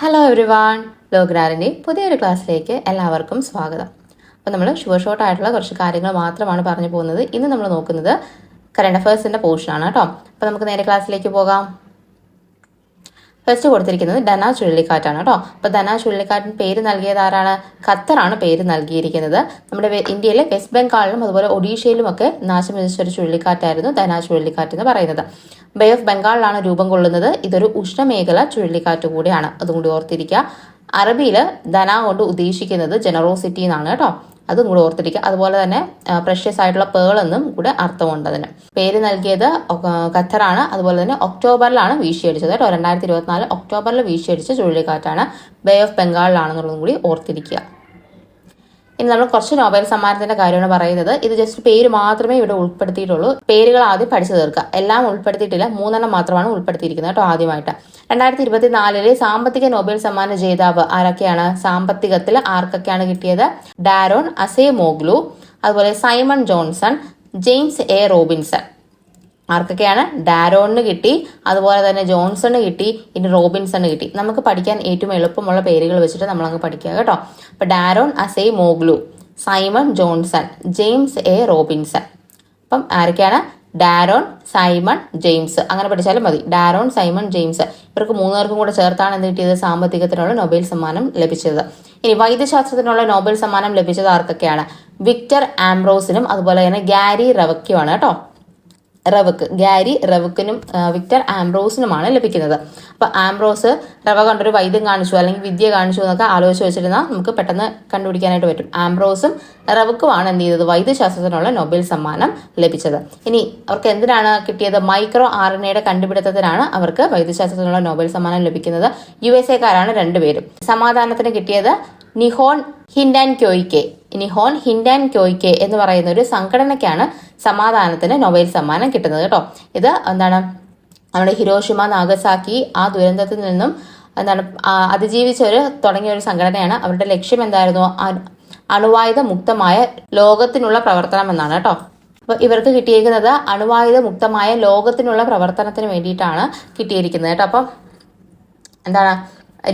Hello everyone, ലോഗ്രാറിൻ്റെ പുതിയൊരു ക്ലാസ്സിലേക്ക് എല്ലാവർക്കും സ്വാഗതം. അപ്പോൾ നമ്മൾ ഷോർട്ട് ആയിട്ടുള്ള കുറച്ച് കാര്യങ്ങൾ മാത്രമാണ് പറഞ്ഞു പോകുന്നത്. ഇന്ന് നമ്മൾ നോക്കുന്നത് കറണ്ട് അഫയേഴ്സിൻ്റെ പോർഷനാണ് കേട്ടോ. അപ്പോൾ നമുക്ക് നേരെ ക്ലാസ്സിലേക്ക് പോകാം. ഫസ്റ്റ് കൊടുത്തിരിക്കുന്നത് ഡന ചുഴലിക്കാറ്റാണ് കേട്ടോ. അപ്പോൾ ഡന ചുഴലിക്കാറ്റിന് പേര് നൽകിയത് ആരാണ്? ഖത്തറാണ് പേര് നൽകിയിരിക്കുന്നത്. നമ്മുടെ ഇന്ത്യയിലെ വെസ്റ്റ് ബംഗാളിലും അതുപോലെ ഒഡീഷയിലും ഒക്കെ നാശം വിതച്ച ഒരു ചുഴലിക്കാറ്റായിരുന്നു ഡന ചുഴലിക്കാറ്റ് എന്ന് പറയുന്നത്. ബേ ഓഫ് ബംഗാളിലാണ് രൂപം കൊള്ളുന്നത്. ഇതൊരു ഉഷ്ണമേഖല ചുഴലിക്കാറ്റ് കൂടിയാണ്, അതുകൊണ്ട് ഓർത്തിരിക്കുക. അറബിയിൽ ധന കൊണ്ട് ഉദ്ദേശിക്കുന്നത് ജനറോസിറ്റി എന്നാണ് കേട്ടോ, അതും കൂടെ ഓർത്തിരിക്കുക. അതുപോലെ തന്നെ പ്രഷ്യസ് ആയിട്ടുള്ള പേൾ എന്നും കൂടെ അർത്ഥമുണ്ട് അതിന്. പേര് നൽകിയത് ഖത്തറാണ്. അതുപോലെ തന്നെ ഒക്ടോബറിലാണ് വീശിയടിച്ചത് കേട്ടോ. 2024 ഒക്ടോബറിൽ വീശിയടിച്ച ചുഴലിക്കാറ്റാണ്. ബേ ഓഫ് ബംഗാളിലാണെന്നുള്ളതും കൂടി ഓർത്തിരിക്കുക. ഇനി നമ്മൾ കുറച്ച് നോബൽ സമ്മാനത്തിന്റെ കാര്യമാണ് പറയുന്നത്. ഇത് ജസ്റ്റ് പേര് മാത്രമേ ഇവിടെ ഉൾപ്പെടുത്തിയിട്ടുള്ളൂ. പേരുകൾ ആദ്യം പഠിച്ചു തീർക്കുക. എല്ലാം ഉൾപ്പെടുത്തിയിട്ടില്ല, 3 മാത്രമാണ് ഉൾപ്പെടുത്തിയിരിക്കുന്നത് കേട്ടോ. ആദ്യമായിട്ട് 2024 സാമ്പത്തിക നോബൽ സമ്മാന ജേതാവ് ആരൊക്കെയാണ്? സാമ്പത്തികത്തിൽ ആർക്കൊക്കെയാണ് കിട്ടിയത്? ഡാരോൺ അസെമോഗ്ലു, അതുപോലെ Simon Johnson, James A Robinson. ആർക്കൊക്കെയാണ്? ഡാരോണിന് കിട്ടി, അതുപോലെ തന്നെ ജോൺസണ് കിട്ടി, ഇനി റോബിൻസണ് കിട്ടി. നമുക്ക് പഠിക്കാൻ ഏറ്റവും എളുപ്പമുള്ള പേരുകൾ വെച്ചിട്ട് നമ്മളങ്ങ് പഠിക്കുക കേട്ടോ. അപ്പൊ Daron Acemoglu, Simon Johnson, James A Robinson. അപ്പം ആരൊക്കെയാണ്? Daron, Simon, James. അങ്ങനെ പഠിച്ചാലും മതി. Daron, Simon, James. ഇവർക്ക് 3 പേർക്കും കൂടെ ചേർത്താണ് എന്ത് കിട്ടിയത്? സാമ്പത്തികത്തിനുള്ള നൊബേൽ സമ്മാനം ലഭിച്ചത്. ഇനി വൈദ്യശാസ്ത്രത്തിനുള്ള നോബൽ സമ്മാനം ലഭിച്ചത് ആർക്കൊക്കെയാണ്? വിക്ടർ ആംബ്രോസിനും അതുപോലെ തന്നെ ഗാരി റവയ്ക്കുമാണ് കേട്ടോ. ഗാരി റവക്കിനും വിക്ടർ ആംബ്രോസിനുമാണ് ലഭിക്കുന്നത്. അപ്പൊ ആംബ്രോസ് റവ കണ്ടൊരു വൈദ്യം കാണിച്ചു അല്ലെങ്കിൽ വിദ്യ കാണിച്ചു എന്നൊക്കെ ആലോചിച്ച് വെച്ചിരുന്നാൽ നമുക്ക് പെട്ടെന്ന് കണ്ടുപിടിക്കാനായിട്ട് പറ്റും. ആംബ്രോസും റവക്കുമാണ് എന്ത് ചെയ്തത്? വൈദ്യശാസ്ത്രത്തിനുള്ള നൊബേൽ സമ്മാനം ലഭിച്ചത്. ഇനി അവർക്ക് എന്തിനാണ് കിട്ടിയത്? മൈക്രോ RNA കണ്ടുപിടുത്തത്തിനാണ് അവർക്ക് വൈദ്യശാസ്ത്രത്തിനുള്ള നൊബേൽ സമ്മാനം ലഭിക്കുന്നത്. USA കാരാണ് 2 പേരും. സമാധാനത്തിന് കിട്ടിയത് നിഹോൺ ഹിൻഡാൻക്യോയ്ക്കെ എന്ന് പറയുന്ന ഒരു സംഘടനയ്ക്കാണ് സമാധാനത്തിന് നൊബേൽ സമ്മാനം കിട്ടുന്നത് കേട്ടോ. ഇത് എന്താണ്? നമ്മുടെ ഹിരോഷിമ, നാഗസാക്കി ആ ദുരന്തത്തിൽ നിന്നും അതിജീവിച്ചവര് തുടങ്ങിയ ഒരു സംഘടനയാണ്. അവരുടെ ലക്ഷ്യം എന്തായിരുന്നു? അണുവായുധ മുക്തമായ ലോകത്തിനുള്ള പ്രവർത്തനം എന്നാണ് കേട്ടോ. അപ്പൊ ഇവർക്ക് കിട്ടിയിരിക്കുന്നത് അണുവായുധ മുക്തമായ ലോകത്തിനുള്ള പ്രവർത്തനത്തിന് വേണ്ടിയിട്ടാണ് കിട്ടിയിരിക്കുന്നത് കേട്ടോ. അപ്പം എന്താണ്?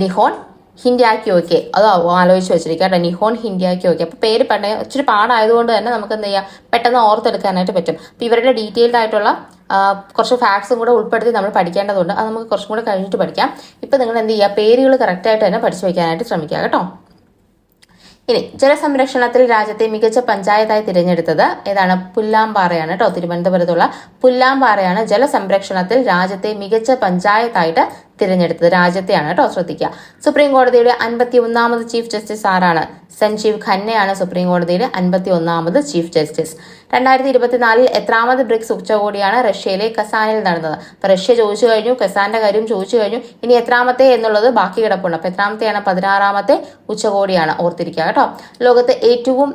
നിഹോൺ ഹിൻഡാക്യോയ്ക്കെ, അത് ആലോചിച്ച് വെച്ചിരിക്കുക കേട്ടോ. നിഹോൺ ഹിൻഡാക്യോയ്ക്കെ. അപ്പൊ പേര് ഇച്ചിരി പാടായതുകൊണ്ട് തന്നെ നമുക്ക് എന്ത് ചെയ്യാം? പെട്ടെന്ന് ഓർത്തെടുക്കാനായിട്ട് പറ്റും. അപ്പൊ ഇവരുടെ ഡീറ്റെയിൽഡ് ആയിട്ടുള്ള കുറച്ച് ഫാക്ട്സും കൂടെ ഉൾപ്പെടുത്തി നമ്മൾ പഠിക്കേണ്ടതുണ്ട്. അത് നമുക്ക് കുറച്ചും കൂടെ കഴിഞ്ഞിട്ട് പഠിക്കാം. ഇപ്പൊ നിങ്ങൾ എന്ത് ചെയ്യുക? പേരുകൾ കറക്റ്റായിട്ട് തന്നെ പഠിച്ചു വയ്ക്കാനായിട്ട് ശ്രമിക്കുക കേട്ടോ. ഇനി ജലസംരക്ഷണത്തിൽ രാജ്യത്തെ മികച്ച പഞ്ചായത്തായി തിരഞ്ഞെടുത്തത് ഏതാണ്? പുല്ലാമ്പാറയാണ് കേട്ടോ. തിരുവനന്തപുരത്തുള്ള പുല്ലാമ്പാറയാണ് ജലസംരക്ഷണത്തിൽ രാജ്യത്തെ മികച്ച പഞ്ചായത്തായിട്ട് തിരഞ്ഞെടുത്തത്. രാജ്യത്തെയാണ് കേട്ടോ, ശ്രദ്ധിക്കുക. സുപ്രീം കോടതിയുടെ 51ാമത് ചീഫ് ജസ്റ്റിസ് ആരാണ്? സഞ്ജീവ് ഖന്നയാണ് സുപ്രീം കോടതിയുടെ 51ാമത് ചീഫ് ജസ്റ്റിസ്. 2024 എത്രാമത് ബ്രിക്സ് ഉച്ചകോടിയാണ് റഷ്യയിലെ കസാനിൽ നടന്നത്? അപ്പൊ റഷ്യ ചോദിച്ചു കഴിഞ്ഞു, കസാന്റെ കാര്യം ചോദിച്ചു കഴിഞ്ഞു. ഇനി എത്രാമത്തെ എന്നുള്ളത് ബാക്കി കിടപ്പുണ്ട്. അപ്പൊ എത്രാമത്തെയാണ്? 16ാമത്തെ ഉച്ചകോടിയാണ്, ഓർത്തിരിക്കുക കേട്ടോ. ലോകത്ത് ഏറ്റവും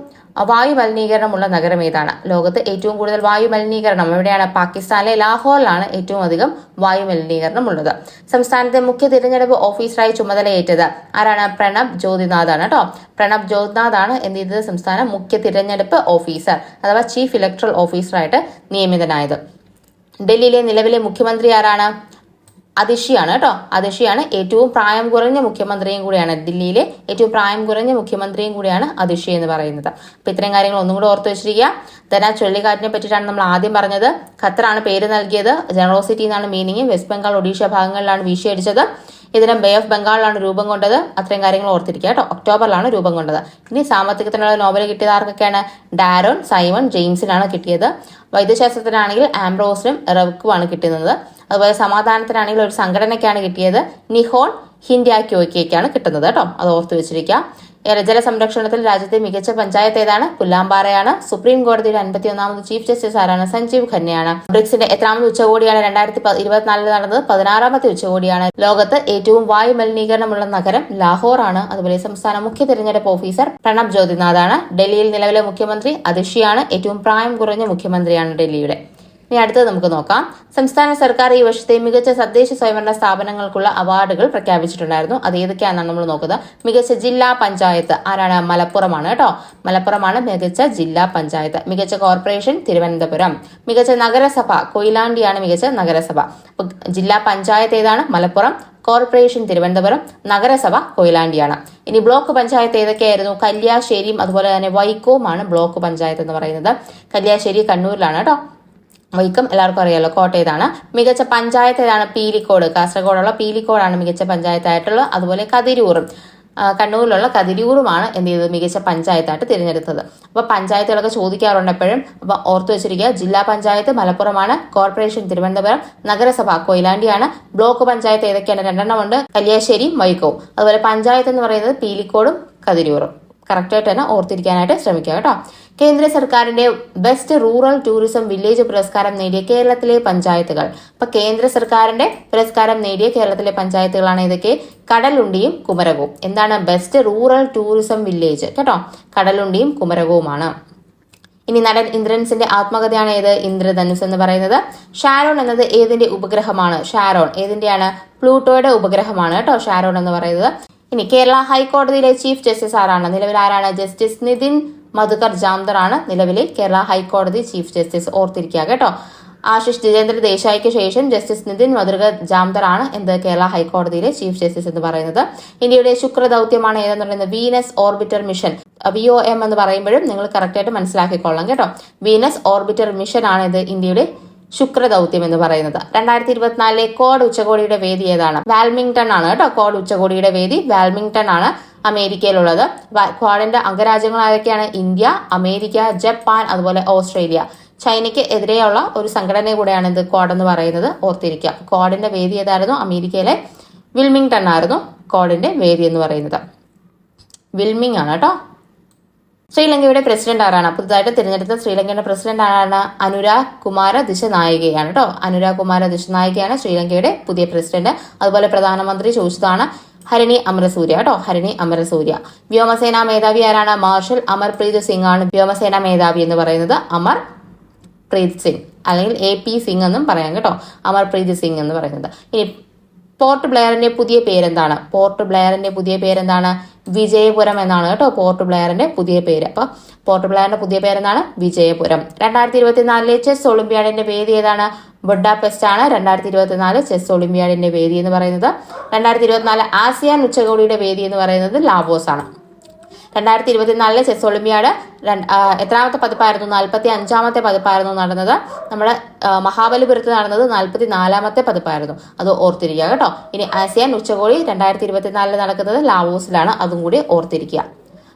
വായു മലിനീകരണമുള്ള നഗരം ഏതാണ്? ലോകത്ത് ഏറ്റവും കൂടുതൽ വായു മലിനീകരണം എവിടെയാണ്? പാകിസ്ഥാനിലെ ലാഹോറിലാണ് ഏറ്റവും അധികം വായു മലിനീകരണം ഉള്ളത്. സംസ്ഥാനത്തെ മുഖ്യ തിരഞ്ഞെടുപ്പ് ഓഫീസറായി ചുമതലയേറ്റത് ആരാണ്? പ്രണബ് ജ്യോതിനാഥ് ആണ് കേട്ടോ. പ്രണബ് ജ്യോതിനാഥ് ആണ് എന്ത് ചെയ്തത്? സംസ്ഥാന മുഖ്യ തിരഞ്ഞെടുപ്പ് ഓഫീസർ അഥവാ ചീഫ് ഇലക്ട്രൽ ഓഫീസറായിട്ട് നിയമിതനായത്. ഡൽഹിയിലെ നിലവിലെ മുഖ്യമന്ത്രി ആരാണ്? അതിഷിയാണ് കേട്ടോ. അതിഷിയാണ് ഏറ്റവും പ്രായം കുറഞ്ഞ മുഖ്യമന്ത്രിയും കൂടിയാണ്. ദില്ലിയിലെ ഏറ്റവും പ്രായം കുറഞ്ഞ മുഖ്യമന്ത്രിയും കൂടിയാണ് അതിഷി എന്ന് പറയുന്നത്. അപ്പൊ ഇത്രയും കാര്യങ്ങൾ ഒന്നും കൂടെ ഓർത്ത് വെച്ചിരിക്കുക. ധന ചുഴലിക്കാറ്റിനെ പറ്റിയിട്ടാണ് നമ്മൾ ആദ്യം പറഞ്ഞത്. ഖത്തറാണ് പേര് നൽകിയത്. ജനറോസിറ്റി എന്നാണ് മീനിങ്. വെസ്റ്റ് ബംഗാൾ, ഒഡീഷ ഭാഗങ്ങളിലാണ് വീശിയടിച്ചത്. ഇതിന് ബേ ഓഫ് ബംഗാളിലാണ് രൂപം കൊണ്ടത്. അത്രയും കാര്യങ്ങൾ ഓർത്തിരിക്കുക കേട്ടോ. ഒക്ടോബറിലാണ് രൂപം കൊണ്ടത്. ഇനി സാമ്പത്തികത്തിനുള്ള നോബൽ കിട്ടിയത് ആർക്കൊക്കെയാണ്? ഡാരോൺ, സൈമൺ, ജെയിംസിനാണ് കിട്ടിയത്. വൈദ്യശാസ്ത്രത്തിനാണെങ്കിൽ ആംബ്രോസിനും റവക്കുമാണ് കിട്ടുന്നത്. അതുപോലെ സമാധാനത്തിനാണെങ്കിൽ ഒരു സംഘടനയ്ക്കാണ് കിട്ടിയത്. നിഹോൺ ഹിൻഡാക്യോയ്ക്കാണ് കിട്ടുന്നത് കേട്ടോ. അത് ഓർത്ത് വെച്ചിരിക്കുക. ജലസംരക്ഷണത്തിൽ രാജ്യത്തെ മികച്ച പഞ്ചായത്ത് ഏതാണ്? പുല്ലാമ്പാറയാണ്. സുപ്രീം കോടതിയുടെ 51ാമത് ചീഫ് ജസ്റ്റിസ് ആരാണ്? സഞ്ജീവ് ഖന്നയാണ്. ബ്രിക്സിന്റെ എത്രാമത് ഉച്ചകോടിയാണ് 2024 നടന്നത്? 16ാമത്തെ ഉച്ചകോടിയാണ്. ലോകത്ത് ഏറ്റവും വായു മലിനീകരണമുള്ള നഗരം ലാഹോർ ആണ്. അതുപോലെ സംസ്ഥാന മുഖ്യ തിരഞ്ഞെടുപ്പ് ഓഫീസർ പ്രണബ് ജ്യോതിനാഥ് ആണ്. ഡൽഹിയിൽ നിലവിലെ മുഖ്യമന്ത്രി അതിഷിയാണ്. ഏറ്റവും പ്രായം കുറഞ്ഞ മുഖ്യമന്ത്രിയാണ് ഡൽഹിയുടെ. ഇനി അടുത്തത് നമുക്ക് നോക്കാം. സംസ്ഥാന സർക്കാർ ഈ വർഷത്തെ മികച്ച തദ്ദേശ സ്വയംഭരണ സ്ഥാപനങ്ങൾക്കുള്ള അവാർഡുകൾ പ്രഖ്യാപിച്ചിട്ടുണ്ടായിരുന്നു. അത് ഏതൊക്കെയാണെന്നാണ് നമ്മൾ നോക്കുന്നത്. മികച്ച ജില്ലാ പഞ്ചായത്ത് ആരാണ്? മലപ്പുറമാണ് കേട്ടോ. മലപ്പുറമാണ് മികച്ച ജില്ലാ പഞ്ചായത്ത്. മികച്ച കോർപ്പറേഷൻ തിരുവനന്തപുരം. മികച്ച നഗരസഭ കൊയിലാണ്ടിയാണ് മികച്ച നഗരസഭ. ജില്ലാ പഞ്ചായത്ത് ഏതാണ്? മലപ്പുറം. കോർപ്പറേഷൻ തിരുവനന്തപുരം, നഗരസഭ കൊയിലാണ്ടിയാണ്. ഇനി ബ്ലോക്ക് പഞ്ചായത്ത് ഏതൊക്കെയായിരുന്നു? കല്യാശ്ശേരിയും അതുപോലെ തന്നെ വൈക്കവുമാണ് ബ്ലോക്ക് പഞ്ചായത്ത് എന്ന് പറയുന്നത്. കല്യാശ്ശേരി കണ്ണൂരിലാണ് കേട്ടോ. വൈക്കം എല്ലാവർക്കും അറിയാലോ, കോട്ടയത്താണ്. മികച്ച പഞ്ചായത്ത് ഏതാണ്? പീലിക്കോട്. കാസർഗോഡുള്ള പീലിക്കോടാണ് മികച്ച പഞ്ചായത്തായിട്ടുള്ളത്. അതുപോലെ കതിരൂറും, കണ്ണൂരിലുള്ള കതിരൂറുമാണ് എന്ത് ചെയ്തത്? മികച്ച പഞ്ചായത്തായിട്ട് തിരഞ്ഞെടുത്തത്. അപ്പൊ പഞ്ചായത്തുകളൊക്കെ ചോദിക്കാറുണ്ട് എപ്പോഴും. അപ്പൊ ഓർത്തു വെച്ചിരിക്കുക, ജില്ലാ പഞ്ചായത്ത് മലപ്പുറമാണ്, കോർപ്പറേഷൻ തിരുവനന്തപുരം, നഗരസഭ കൊയിലാണ്ടിയാണ്. ബ്ലോക്ക് പഞ്ചായത്ത് ഏതൊക്കെയാണ്? 2 ഉണ്ട്, കല്യാശ്ശേരിയും വൈക്കവും. അതുപോലെ പഞ്ചായത്ത് എന്ന് പറയുന്നത് പീലിക്കോടും കതിരൂറും. കറക്റ്റായിട്ട് തന്നെ ഓർത്തിരിക്കാനായിട്ട് ശ്രമിക്കുക കേട്ടോ. കേന്ദ്ര സർക്കാരിന്റെ ബെസ്റ്റ് റൂറൽ ടൂറിസം വില്ലേജ് പുരസ്കാരം നേടിയ കേരളത്തിലെ പഞ്ചായത്തുകൾ. അപ്പൊ കേന്ദ്ര സർക്കാരിന്റെ പുരസ്കാരം നേടിയ കേരളത്തിലെ പഞ്ചായത്തുകളാണ് ഇതൊക്കെ. കടലുണ്ടിയും കുമരകവും. എന്താണ്? ബെസ്റ്റ് റൂറൽ ടൂറിസം വില്ലേജ് കേട്ടോ. കടലുണ്ടിയും കുമരകവുമാണ്. ഇനി നടൻ ഇന്ദ്രൻസിന്റെ ആത്മകഥയാണ് ഏത്? ഇന്ദ്രധനുസ് എന്ന് പറയുന്നത്. ഷാരോൺ എന്നത് ഏതിന്റെ ഉപഗ്രഹമാണ്? ഷാരോൺ ഏതിന്റെയാണ്? പ്ലൂട്ടോയുടെ ഉപഗ്രഹമാണ് കേട്ടോ ഷാരോൺ എന്ന് പറയുന്നത്. ഇനി കേരള ഹൈക്കോടതിയിലെ ചീഫ് ജസ്റ്റിസ് ആരാണ്? നിലവിൽ ആരാണ്? ജസ്റ്റിസ് നിതിൻ മധുകർ ജാംദർ ആണ് നിലവിലെ കേരള ഹൈക്കോടതി ചീഫ് ജസ്റ്റിസ്. ഓർത്തിരിക്കുക കേട്ടോ. ആശിഷ് ജിതേന്ദ്ര ദേശായിക്ക് ശേഷം ജസ്റ്റിസ് നിതിൻ മധുകർ ജാംദർ ആണ് എന്ത്? കേരള ഹൈക്കോടതിയിലെ ചീഫ് ജസ്റ്റിസ് എന്ന് പറയുന്നത്. ഇന്ത്യയുടെ ശുക്രദൌത്യമാണ് ഏതെന്ന് പറയുന്നത്? Venus orbiter mission. VOM എന്ന് പറയുമ്പോഴും നിങ്ങൾ കറക്റ്റായിട്ട് മനസ്സിലാക്കിക്കൊള്ളാം കേട്ടോ. വീനസ് ഓർബിറ്റർ മിഷൻ ആണ് ഇത് ഇന്ത്യയുടെ ശുക്രദൌത്യം എന്ന് പറയുന്നത്. 2024 ക്വാഡ് ഉച്ചകോടിയുടെ വേദി ഏതാണ്? വാൽമിംഗ്ടൺ ആണ് കേട്ടോ. ക്വാഡ് ഉച്ചകോടിയുടെ വേദി വാൽമിംഗ്ടൺ ആണ്, അമേരിക്കയിലുള്ളത്. ക്വാഡിന്റെ അംഗരാജ്യങ്ങൾ ആരൊക്കെയാണ്? ഇന്ത്യ, അമേരിക്ക, ജപ്പാൻ, അതുപോലെ ഓസ്ട്രേലിയ. ചൈനയ്ക്ക് എതിരെയുള്ള ഒരു സംഘടന കൂടെയാണ് ഇത് ക്വാഡ് എന്ന് പറയുന്നത്. ഓർത്തിരിക്കുക. ക്വാഡിന്റെ വേദി ഏതായിരുന്നു? അമേരിക്കയിലെ വിൽമിംഗ്ടൺ ആയിരുന്നു ക്വാഡിന്റെ വേദി എന്ന് പറയുന്നത്. വിൽമിംഗ് ആണ് കേട്ടോ. ശ്രീലങ്കയുടെ പ്രസിഡന്റ് ആരാണ്? പുതുതായിട്ട് തിരഞ്ഞെടുത്ത ശ്രീലങ്കയുടെ പ്രസിഡന്റ് ആരാണ്? അനുരാഗ് കുമാര ദിശനായികയാണ് കേട്ടോ. അനുരാഗ് കുമാര ദിശനായികയാണ് ശ്രീലങ്കയുടെ പുതിയ പ്രസിഡന്റ്. അതുപോലെ പ്രധാനമന്ത്രി ചോദിച്ചതാണ് ഹരിണി അമരസൂര്യ കേട്ടോ. ഹരിണി അമരസൂര്യ. വ്യോമസേനാ മേധാവി ആരാണ്? മാർഷൽ അമർപ്രീത് സിംഗ് ആണ് വ്യോമസേനാ മേധാവി എന്ന് പറയുന്നത്. അമർപ്രീത് സിംഗ് അല്ലെങ്കിൽ AP സിംഗ് എന്നും പറയാം കേട്ടോ. അമർപ്രീത് സിംഗ് എന്ന് പറയുന്നത്. ഇനി പോർട്ട് ബ്ലെയറിന്റെ പുതിയ പേരെന്താണ്? പോർട്ട് ബ്ലെയറിന്റെ പുതിയ പേരെന്താണ്? വിജയപുരം എന്നാണ് കേട്ടോ പോർട്ട് ബ്ലെയറിന്റെ പുതിയ പേര്. അപ്പൊ പോർട്ട് ബ്ലെയറിന്റെ പുതിയ പേരെന്താണ്? വിജയപുരം. 2024 ചെസ് ഒളിമ്പ്യാഡിന്റെ വേദി ഏതാണ്? ബുഡാപെസ്റ്റ് ആണ് 2024 ചെസ് ഒളിമ്പ്യാഡിന്റെ വേദി എന്ന് പറയുന്നത്. 2024 ആസിയാൻ ഉച്ചകോടിയുടെ വേദി എന്ന് പറയുന്നത് ലാവോസ് ആണ്. 2024 ചെസ് ഒളിമ്പ്യാഡ് എത്രാമത്തെ പതിപ്പായിരുന്നു? 45ാമത്തെ പതിപ്പായിരുന്നു നടന്നത്. നമ്മുടെ മഹാബലിപുരത്ത് നടന്നത് 44ാമത്തെ പതിപ്പായിരുന്നു. അത് ഓർത്തിരിക്കുക കേട്ടോ. ഇനി ആസിയാൻ ഉച്ചകോടി 2024 നടക്കുന്നത് ലാവോസിലാണ്. അതും കൂടി ഓർത്തിരിക്കുക.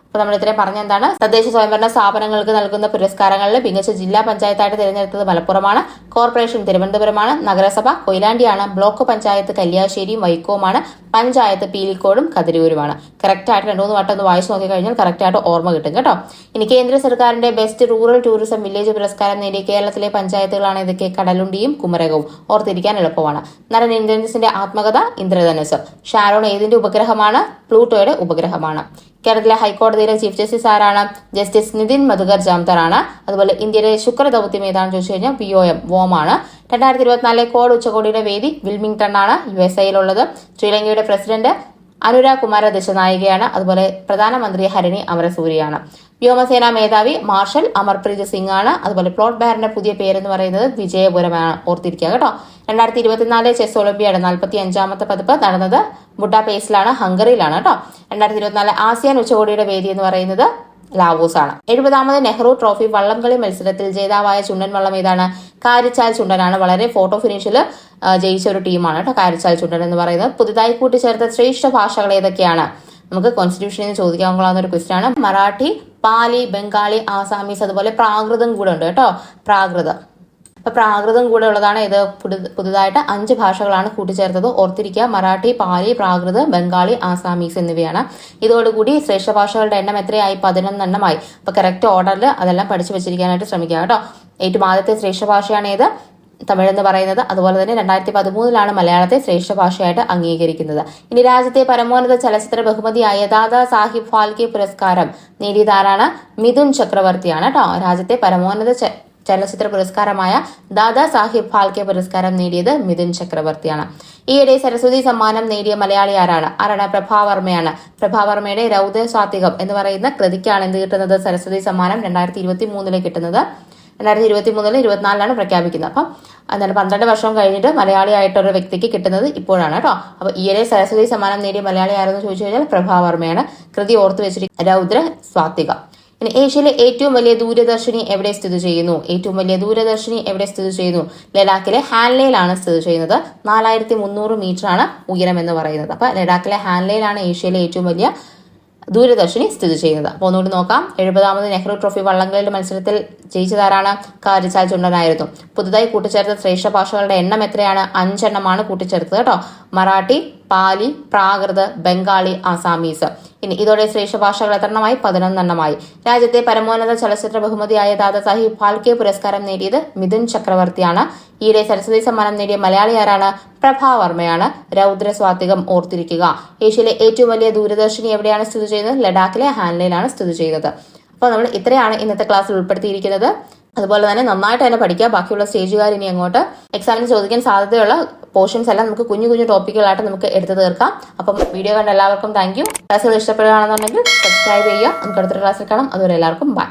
അപ്പൊ നമ്മൾ ഇത്രയും പറഞ്ഞ എന്താണ്? തദ്ദേശ സ്വയംഭരണ സ്ഥാപനങ്ങൾക്ക് നൽകുന്ന പുരസ്കാരങ്ങളിൽ മികച്ച ജില്ലാ പഞ്ചായത്തായിട്ട് തിരഞ്ഞെടുത്തത് മലപ്പുറമാണ്, കോർപ്പറേഷൻ തിരുവനന്തപുരമാണ്, നഗരസഭ കൊയിലാണ്ടിയാണ്, ബ്ലോക്ക് പഞ്ചായത്ത് കല്യാശ്ശേരിയും വൈക്കവുമാണ്, പഞ്ചായത്ത് പീലിക്കോടും കതിരൂരുമാണ്. കറക്റ്റായിട്ട് 2-3 വട്ടം ഒന്ന് വായിച്ചു നോക്കി കഴിഞ്ഞാൽ കറക്റ്റായിട്ട് ഓർമ്മ കിട്ടും കേട്ടോ. ഇനി കേന്ദ്ര സർക്കാരിന്റെ ബെസ്റ്റ് റൂറൽ ടൂറിസം വില്ലേജ് പുരസ്കാരം നേടിയ കേരളത്തിലെ പഞ്ചായത്തുകളാണ് ഇതൊക്കെ. കടലുണ്ടിയും കുമരകവും. ഓർത്തിരിക്കാൻ എളുപ്പമാണ്. നടൻ ഇന്ദ്രൻസിന്റെ ആത്മകഥ ഇന്ദ്രധനുസ്. ഷാരോൺ ഏതിന്റെ ഉപഗ്രഹമാണ്? പ്ലൂട്ടോയുടെ ഉപഗ്രഹമാണ്. കേരളത്തിലെ ഹൈക്കോടതിയിലെ ചീഫ് ജസ്റ്റിസ് ആരാണ്? ജസ്റ്റിസ് നിതിൻ മധുകർ ജാംദർ ആണ്. അതുപോലെ ഇന്ത്യയുടെ ശുക്രദൌത്യം ഏതാണെന്ന് ചോദിച്ചു കഴിഞ്ഞാൽ VOM ആണ്. 2024 ക്വാഡ് ഉച്ചകോടിയുടെ വേദി വിൽമിംഗ്ടൺ ആണ്, USA ശ്രീലങ്കയുടെ പ്രസിഡന്റ് അനുരാഗ് കുമാര ദിശനായികയാണ്. അതുപോലെ പ്രധാനമന്ത്രി ഹരിണി അമരസൂര്യയാണ്. വ്യോമസേനാ മേധാവി മാർഷൽ അമർപ്രീത് സിംഗ് ആണ്. അതുപോലെ പ്ലോട്ട് ബെയറിന്റെ പുതിയ പേരെന്ന് പറയുന്നത് വിജയപുരമാണ്. ഓർത്തിരിക്കുക കേട്ടോ. 2024 ചെസ് ഒളിമ്പ്യാഡ് 45ാമത്തെ പതിപ്പ് നടന്നത് ബുഡാപെസ്റ്റിലാണ്, ഹംഗറിയിലാണ് കേട്ടോ. 2024 ആസിയാൻ ഉച്ചകോടിയുടെ വേദി എന്ന് പറയുന്നത് ലാവോസ് ആണ്. 70ാമത് നെഹ്റു ട്രോഫി വള്ളംകളി മത്സരത്തിൽ ജേതാവായ ചുണ്ടൻ വള്ളം ഏതാണ്? കാരിച്ചാൽ ചുണ്ടനാണ്. വളരെ ഫോട്ടോ ഫിനിഷിൽ ജയിച്ച ഒരു ടീമാണ് കേട്ടോ കാരിച്ചാൽ ചുണ്ടൻ എന്ന് പറയുന്നത്. പുതുതായി കൂട്ടിച്ചേർത്ത ശ്രേഷ്ഠ ഭാഷകൾ ഏതൊക്കെയാണ്? നമുക്ക് കോൺസ്റ്റിറ്റ്യൂഷനിൽ നിന്ന് ചോദിക്കാൻ കൊള്ളാവുന്ന ഒരു ക്വസ്റ്റ്യൻ ആണ്. മറാഠി, പാലി, ബംഗാളി, ആസാമീസ്, അതുപോലെ പ്രാകൃതം കൂടെ ഉണ്ട് കേട്ടോ. പ്രാകൃതം. അപ്പൊ പ്രാകൃതം കൂടെ ഉള്ളതാണ് ഇത്. പുതുതായിട്ട് 5 ഭാഷകളാണ് കൂട്ടിച്ചേർത്തത്. ഓർത്തിരിക്കുക. മറാഠി, പാലി, പ്രാകൃത്, ബംഗാളി, ആസാമീസ് എന്നിവയാണ്. ഇതോടുകൂടി ശ്രേഷ്ഠ ഭാഷകളുടെ എണ്ണം എത്രയായി? 11 എണ്ണമായി. അപ്പൊ കറക്റ്റ് ഓർഡറിൽ അതെല്ലാം പഠിച്ചു വെച്ചിരിക്കാനായിട്ട് ശ്രമിക്കുക കേട്ടോ. ഏറ്റവും ആദ്യത്തെ ശ്രേഷ്ഠ ഭാഷയാണ് ഏത്? തമിഴ് എന്ന് പറയുന്നത്. അതുപോലെ തന്നെ 2013 മലയാളത്തെ ശ്രേഷ്ഠ ഭാഷയായിട്ട് അംഗീകരിക്കുന്നത്. ഇനി രാജ്യത്തെ പരമോന്നത ചലച്ചിത്ര ബഹുമതിയായ ദാദാ സാഹിബ് ഫാൽക്കെ പുരസ്കാരം നേടിയതാരാണ്? മിഥുൻ ചക്രവർത്തിയാണ് കേട്ടോ. രാജ്യത്തെ പരമോന്നത ചലച്ചിത്ര പുരസ്കാരമായ ദാദാ സാഹിബ് ഫാൽക്കെ പുരസ്കാരം നേടിയത് മിഥുൻ ചക്രവർത്തിയാണ്. ഈയിടെ സരസ്വതി സമ്മാനം നേടിയ മലയാളി ആരാണ്? പ്രഭാവർമ്മയാണ്. പ്രഭാവർമ്മയുടെ രൗദ്ര സാത്വികം എന്ന് പറയുന്ന കൃതിക്കാണ് എന്ത് കിട്ടുന്നത്? സരസ്വതി സമ്മാനം 2023 കിട്ടുന്നത്. 2023 24 പ്രഖ്യാപിക്കുന്നത്. അപ്പം എന്താണ് 12 വർഷം കഴിഞ്ഞിട്ട് മലയാളിയായിട്ടൊരു വ്യക്തിക്ക് കിട്ടുന്നത് ഇപ്പോഴാണ് കേട്ടോ. അപ്പൊ ഈയിടെ സരസ്വതി സമ്മാനം നേടിയ മലയാളി ആരെന്ന് ചോദിച്ചു കഴിഞ്ഞാൽ പ്രഭാവർമ്മയാണ്. കൃതി ഓർത്തു വെച്ചിരിക്കുന്നത് രൗദ്ര സ്വാതിക. ഇനി ഏഷ്യയിലെ ഏറ്റവും വലിയ ദൂരദർശിനി എവിടെ സ്ഥിതി ചെയ്യുന്നു? ഏറ്റവും വലിയ ദൂരദർശിനി എവിടെ സ്ഥിതി ചെയ്യുന്നു? ലഡാക്കിലെ ഹാൻലെയിലാണ് സ്ഥിതി ചെയ്യുന്നത്. 4300 മീറ്റർ ആണ് ഉയരം എന്ന് പറയുന്നത്. അപ്പൊ ലഡാക്കിലെ ഹാൻലെയിലാണ് ഏഷ്യയിലെ ഏറ്റവും വലിയ ദൂരദർശിനി സ്ഥിതി ചെയ്യുന്നത്. അപ്പോൾ ഒന്നുകൂടി നോക്കാം. 70ാമത് നെഹ്റു ട്രോഫി വള്ളംകളിയുടെ മത്സരത്തിൽ ജയിച്ചതാരാണ്? കാരിച്ചാൽ ചുണ്ടനായിരുന്നു. പുതുതായി കൂട്ടിച്ചേർത്ത ശ്രേഷ്ഠ ഭാഷകളുടെ എണ്ണം എത്രയാണ്? 5 എണ്ണമാണ് കൂട്ടിച്ചേർത്തത് കേട്ടോ. മറാഠി, പാലി, പ്രാകൃത്, ബംഗാളി, ആസാമീസ്. ഇനി ഇതോടെ ശ്രേഷ്ഠ ഭാഷകൾ എത്രണ്ണമായി? 11 എണ്ണമായി. രാജ്യത്തെ പരമോന്നത ചലച്ചിത്ര ബഹുമതിയായ ദാദാ സാഹിബ് ഫാൽക്കെ പുരസ്കാരം നേടിയത് മിഥുൻ ചക്രവർത്തിയാണ്. ഈയിടെ സരസ്വതി സമ്മാനം നേടിയ മലയാളി ആരാണ്? പ്രഭാവർമ്മയാണ്. രൗദ്ര സ്വാതികം ഓർത്തിരിക്കുക. ഏഷ്യയിലെ ഏറ്റവും വലിയ ദൂരദർശിനി എവിടെയാണ് സ്ഥിതി ചെയ്യുന്നത്? ലഡാക്കിലെ ഹാൻലെയിലാണ് സ്ഥിതി ചെയ്യുന്നത്. അപ്പോൾ നമ്മൾ ഇത്രയാണ് ഇന്നത്തെ ക്ലാസ്സിൽ ഉൾപ്പെടുത്തിയിരിക്കുന്നത്. അതുപോലെ തന്നെ നന്നായിട്ട് തന്നെ പഠിക്കുക. ബാക്കിയുള്ള സ്റ്റേജുകാർ ഇനി അങ്ങോട്ട് എക്സാമിന് ചോദിക്കാൻ സാധ്യതയുള്ള പോർഷൻസ് എല്ലാം നമുക്ക് കുഞ്ഞു കുഞ്ഞു ടോപ്പിക്കുകളായിട്ട് നമുക്ക് എടുത്തു തീർക്കാം. അപ്പം വീഡിയോ കണ്ട എല്ലാവർക്കും താങ്ക് യു. ക്ലാസ്സുകൾ ഇഷ്ടപ്പെടുകയാണെന്നുണ്ടെങ്കിൽ സബ്സ്ക്രൈബ് ചെയ്യുക. നമുക്ക് അടുത്തൊരു ക്ലാസ്സിൽ കാണാം. അതുവരെ എല്ലാവർക്കും ബൈ.